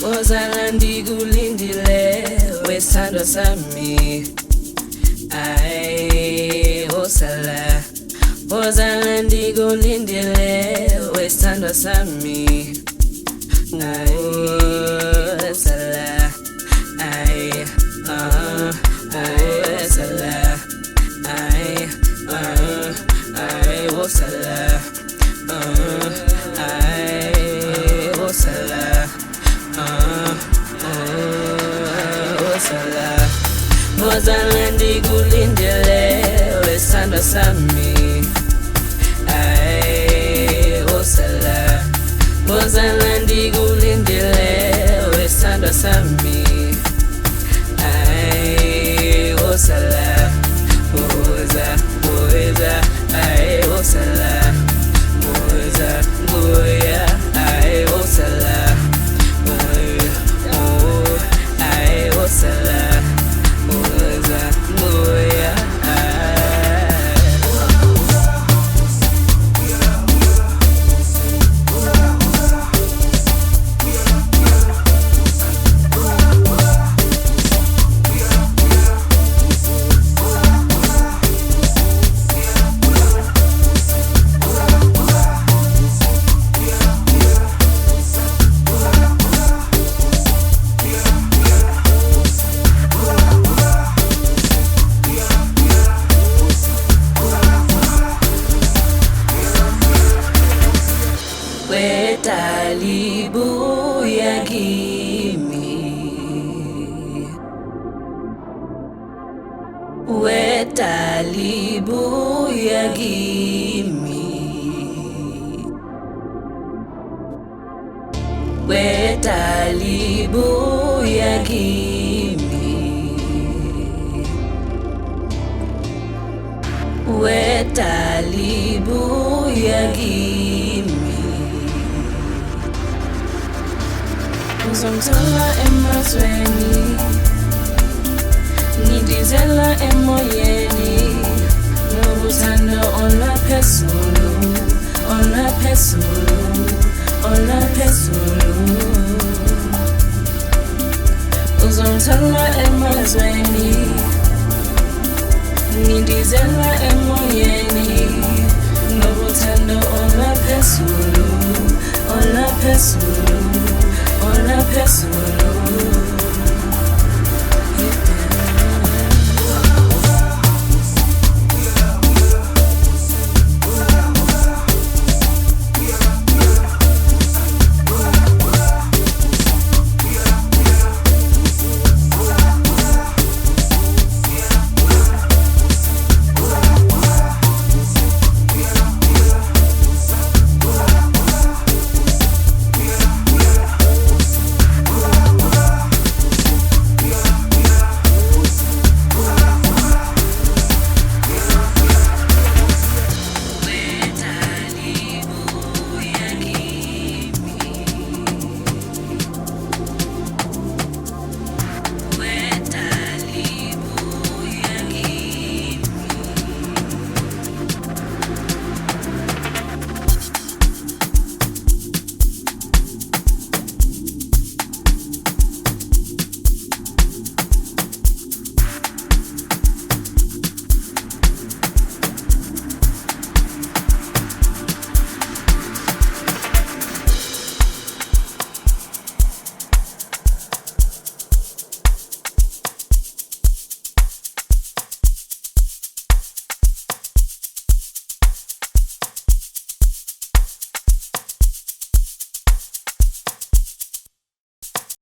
Ozala ndikulindile wesithandwa sami. Ay, ozala ndikulindile wesithandwa sami. Ay, ozala, ay, ozala, ay, ozala, ay, ozala, ozala. Ozala ndikulindile wesithandwa sami. Ay, ozala ndikulindile wesithandwa sami. Ay, ozala, ay, ozala, ngoya, ay, ozala, ay, ozala, ngoya, Talibuya kimi, we talibuya kimi, we talibuya kimi, we talibuya kimi. Uzomthola emazweni, ngidizela emoyeni, nobuthando olaphezulu, olaphezulu, olaphezulu. Uzomthola emazweni, ngidizela emoyeni, nobuthando olaphezulu, olaphezulu.